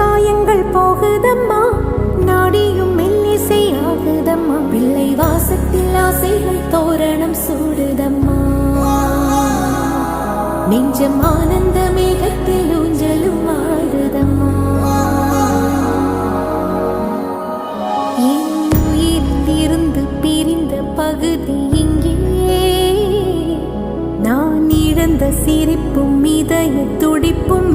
காயங்கள் போகுதம்மா, நாடியும் மெல்லிசை ஆகுதம்மா, பிள்ளை வாசத்தில் ஆசைகள் தோரணம் சூடுதம்மா, நெஞ்சம் ஆனந்த மேகத்தில் ஊஞ்சலும் ஆடுதம்மா. என் உயிரிலிருந்து பிரிந்த பகுதி இங்கே, நான் இழந்த சிரிப்பும் இதய துடிப்பும்